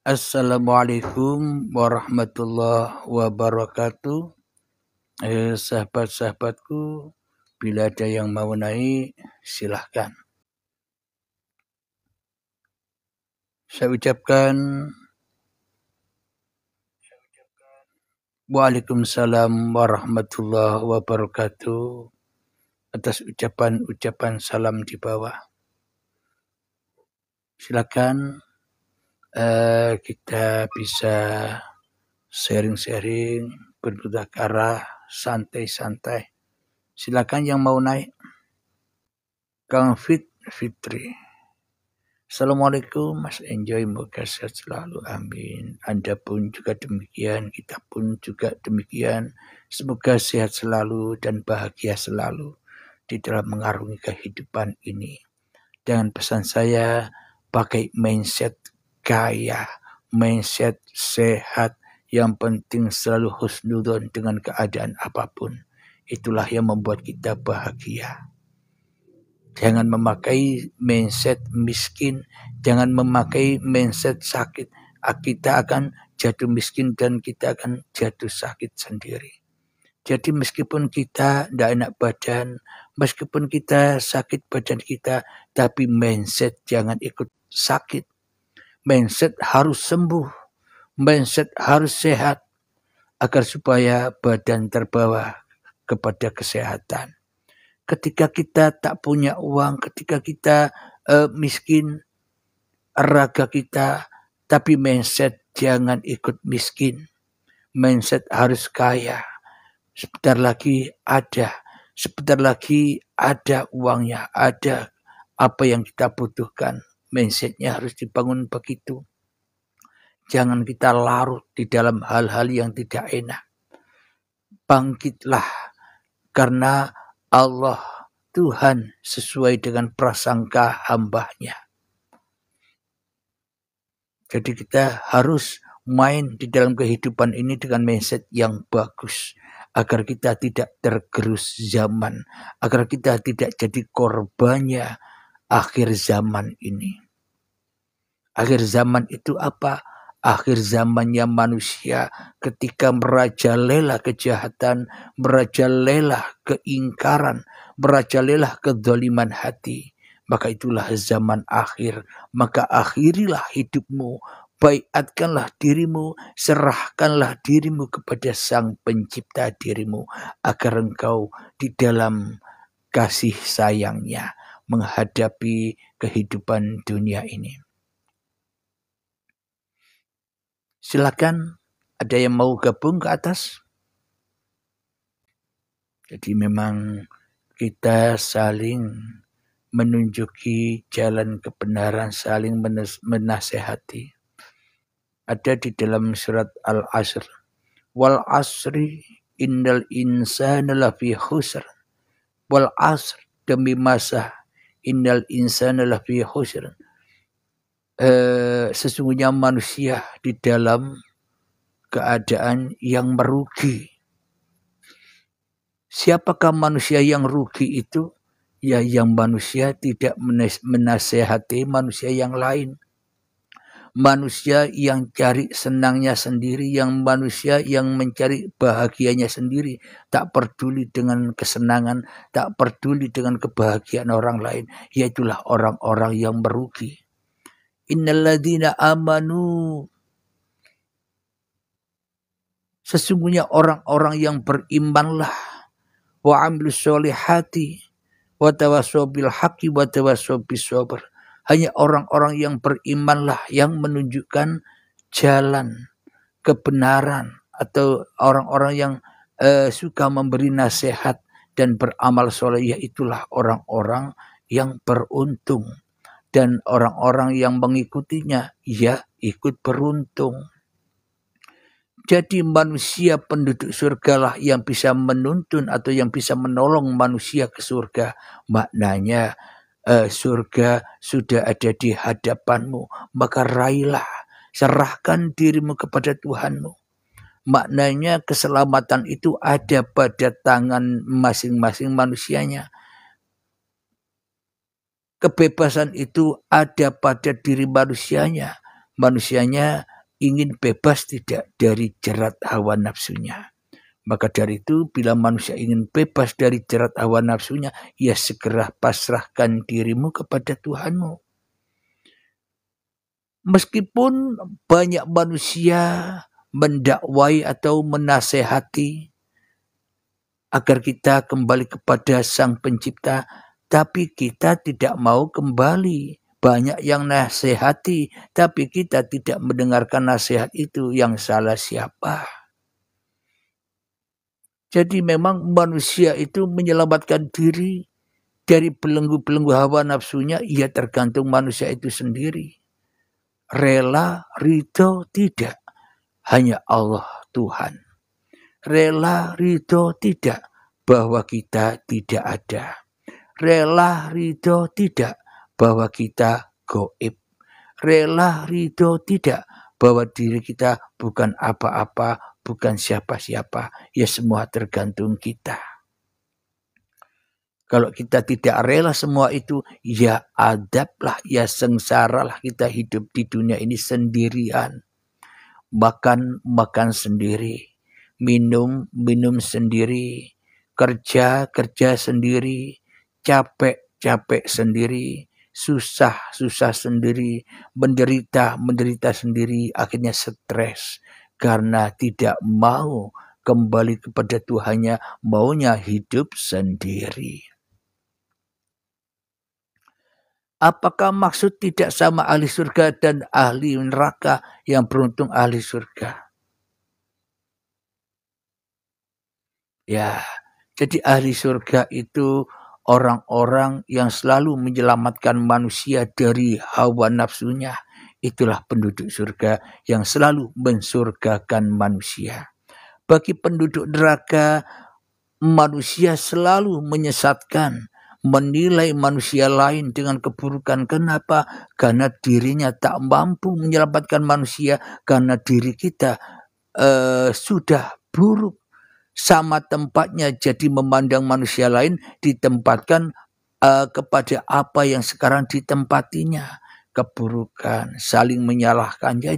Assalamualaikum warahmatullahi wabarakatuh. Sahabat-sahabatku, bila ada yang mau naik, silahkan. Saya ucapkan Waalaikumsalam warahmatullahi wabarakatuh atas ucapan-ucapan salam di bawah. Silakan kita bisa sharing-sharing, bertukar arah, santai-santai. Silakan yang mau naik. Kang Fitri. Assalamualaikum Mas Enjoy, moga sehat selalu, amin. Anda pun juga demikian, kita pun juga demikian. Semoga sehat selalu dan bahagia selalu di dalam mengarungi kehidupan ini. Dengan pesan saya, pakai mindset kaya, mindset sehat, yang penting selalu husnudon dengan keadaan apapun. Itulah yang membuat kita bahagia. Jangan memakai mindset miskin, jangan memakai mindset sakit. Kita akan jatuh miskin dan kita akan jatuh sakit sendiri. Jadi meskipun kita tidak enak badan, meskipun kita sakit badan kita, tapi mindset jangan ikut sakit. Mindset harus sembuh, mindset harus sehat, agar supaya badan terbawa kepada kesehatan. Ketika kita tak punya uang, ketika kita miskin, raga kita, tapi mindset jangan ikut miskin. Mindset harus kaya. Sebentar lagi ada uangnya, ada apa yang kita butuhkan. Mindsetnya harus dibangun begitu. Jangan kita larut di dalam hal-hal yang tidak enak. Bangkitlah, karena Allah Tuhan sesuai dengan prasangka hamba-Nya. Jadi kita harus main di dalam kehidupan ini dengan mindset yang bagus, agar kita tidak tergerus zaman, agar kita tidak jadi korbannya akhir zaman ini. Akhir zaman itu apa? Akhir zamannya manusia ketika merajalela kejahatan, merajalela keingkaran, merajalela kedzaliman hati. Maka itulah zaman akhir. Maka akhirilah hidupmu, baiatkanlah dirimu, serahkanlah dirimu kepada Sang Pencipta dirimu, agar engkau di dalam kasih sayangnya menghadapi kehidupan dunia ini. Silakan, ada yang mau gabung ke atas? Jadi memang kita saling menunjuki jalan kebenaran, saling menasehati. Ada di dalam surat Al-Asr. Wal asri innal insana lafi khusr. Wal asr, demi masa, innal insana lafi khusr. Sesungguhnya manusia di dalam keadaan yang merugi. Siapakah manusia yang rugi itu? Ya, yang manusia tidak menasehati manusia yang lain. Manusia yang cari senangnya sendiri, yang manusia yang mencari bahagianya sendiri, tak peduli dengan kesenangan, tak peduli dengan kebahagiaan orang lain. Yaitulah orang-orang yang merugi. Innalladzina amanu, sesungguhnya orang-orang yang berimanlah, wa amilus solihati, wa tawassaw bil haqqi wa tawassaw bis sabr. Hanya orang-orang yang berimanlah yang menunjukkan jalan kebenaran, atau orang-orang yang suka memberi nasihat dan beramal soleh. Itulah orang-orang yang beruntung. Dan orang-orang yang mengikutinya, ya ikut beruntung. Jadi manusia penduduk surga lah yang bisa menuntun atau yang bisa menolong manusia ke surga. Maknanya surga sudah ada di hadapanmu, maka raihlah, serahkan dirimu kepada Tuhanmu. Maknanya keselamatan itu ada pada tangan masing-masing manusianya. Kebebasan itu ada pada diri manusianya. Manusianya ingin bebas tidak dari jerat hawa nafsunya. Maka dari itu, bila manusia ingin bebas dari jerat hawa nafsunya, ya segera pasrahkan dirimu kepada Tuhanmu. Meskipun banyak manusia mendakwai atau menasehati agar kita kembali kepada Sang Pencipta, tapi kita tidak mau kembali. Banyak yang nasihati, tapi kita tidak mendengarkan nasihat itu. Yang salah siapa? Jadi memang manusia itu menyelamatkan diri dari belenggu-belenggu hawa nafsunya, ia tergantung manusia itu sendiri. Rela, ridho, tidak. Hanya Allah Tuhan. Rela, ridho, tidak. Bahwa kita tidak ada. Rela, ridho, tidak. Bahwa kita gaib. Rela, ridho, tidak. Bahwa diri kita bukan apa-apa, bukan siapa-siapa. Ya semua tergantung kita. Kalau kita tidak rela semua itu, ya adablah, ya sengsaralah kita hidup di dunia ini sendirian. Makan sendiri, minum sendiri, kerja sendiri, capek sendiri, susah sendiri, menderita sendiri, akhirnya stres karena tidak mau kembali kepada Tuhannya, maunya hidup sendiri. Apakah maksud tidak sama ahli surga dan ahli neraka? Yang beruntung ahli surga. Ya, jadi ahli surga itu orang-orang yang selalu menyelamatkan manusia dari hawa nafsunya. Itulah penduduk surga yang selalu mensurgakan manusia. Bagi penduduk neraka, manusia selalu menyesatkan, menilai manusia lain dengan keburukan. Kenapa? Karena dirinya tak mampu menyelamatkan manusia, karena diri kita sudah buruk. Sama tempatnya, jadi memandang manusia lain ditempatkan kepada apa yang sekarang ditempatinya. Keburukan, saling menyalahkan, ya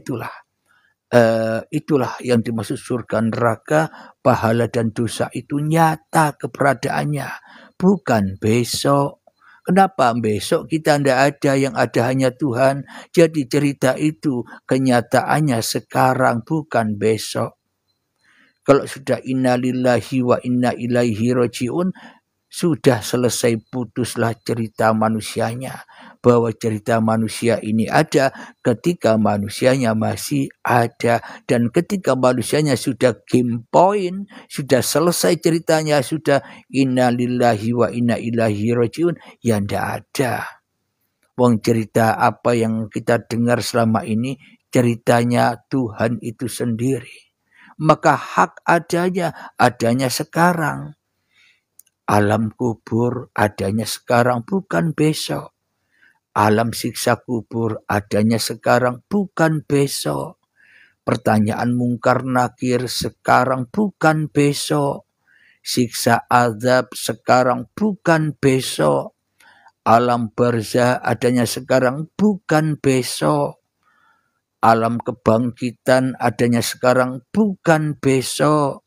itulah yang dimaksud surga neraka. Pahala dan dosa itu nyata keberadaannya, bukan besok. Kenapa besok kita tidak ada, yang ada hanya Tuhan. Jadi cerita itu kenyataannya sekarang, bukan besok. Kalau sudah innalillahi wa inna ilaihi rajiun, sudah selesai, putuslah cerita manusianya. Bahwa cerita manusia ini ada ketika manusianya masih ada. Dan ketika manusianya sudah game point, sudah selesai ceritanya, sudah innalillahi wa inna ilaihi rajiun, ya ndak ada. Wong cerita apa yang kita dengar selama ini, ceritanya Tuhan itu sendiri. Maka hak adanya sekarang. Alam kubur adanya sekarang, bukan besok. Alam siksa kubur adanya sekarang, bukan besok. Pertanyaan mungkar nakir sekarang, bukan besok. Siksa azab sekarang, bukan besok. Alam barzah adanya sekarang, bukan besok. Alam kebangkitan adanya sekarang, bukan besok.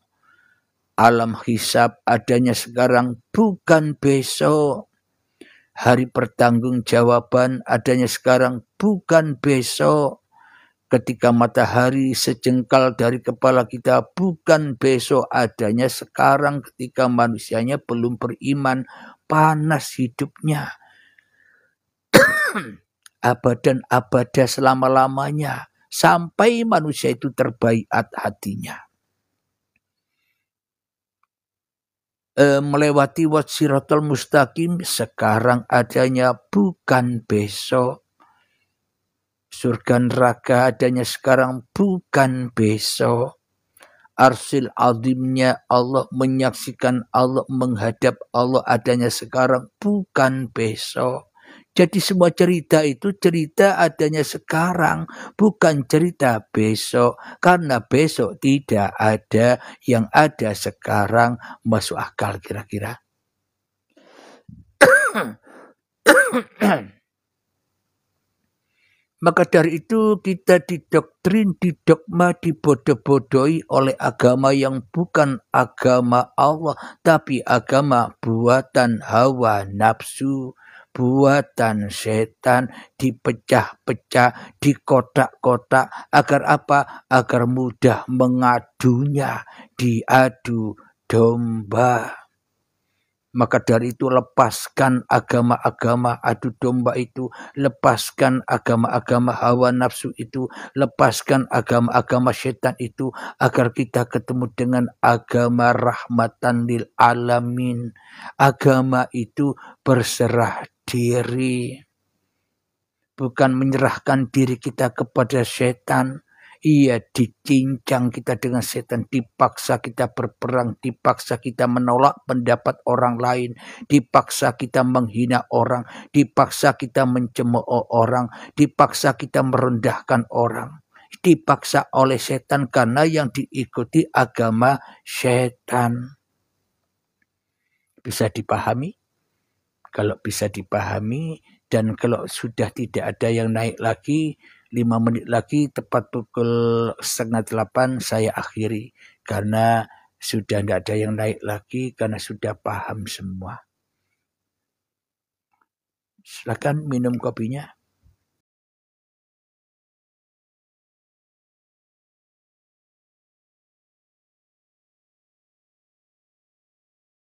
Alam hisab adanya sekarang, bukan besok. Hari pertanggungjawaban adanya sekarang, bukan besok. Ketika matahari sejengkal dari kepala kita, bukan besok, adanya sekarang. Ketika manusianya belum beriman, panas hidupnya. Abadan abada selama-lamanya. Sampai manusia itu terbaiat hatinya. Melewati wadsiratul mustaqim sekarang adanya, bukan besok. Surga neraka adanya sekarang, bukan besok. Arsil azimnya Allah, menyaksikan Allah, menghadap Allah adanya sekarang, bukan besok. Jadi semua cerita itu cerita adanya sekarang, bukan cerita besok. Karena besok tidak ada, yang ada sekarang. Masuk akal kira-kira? Maka dari itu kita didoktrin, didogma, dibodoh-bodohi oleh agama yang bukan agama Allah, tapi agama buatan hawa nafsu, buatan setan, dipecah-pecah, dikotak-kotak. Agar apa? Agar mudah mengadunya, diadu domba. Maka dari itu lepaskan agama-agama adu domba itu, lepaskan agama-agama hawa nafsu itu, lepaskan agama-agama setan itu, agar kita ketemu dengan agama rahmatan lil alamin. Agama itu berserah diri, bukan menyerahkan diri kita kepada setan. Iya, dicincang kita dengan setan, dipaksa kita berperang, dipaksa kita menolak pendapat orang lain, dipaksa kita menghina orang, dipaksa kita mencemooh orang, dipaksa kita merendahkan orang, dipaksa oleh setan karena yang diikuti agama setan. Bisa dipahami? Kalau bisa dipahami, dan kalau sudah tidak ada yang naik lagi, 5 menit lagi tepat pukul 7:30 saya akhiri. Karena sudah tidak ada yang naik lagi, karena sudah paham semua. Silakan minum kopinya.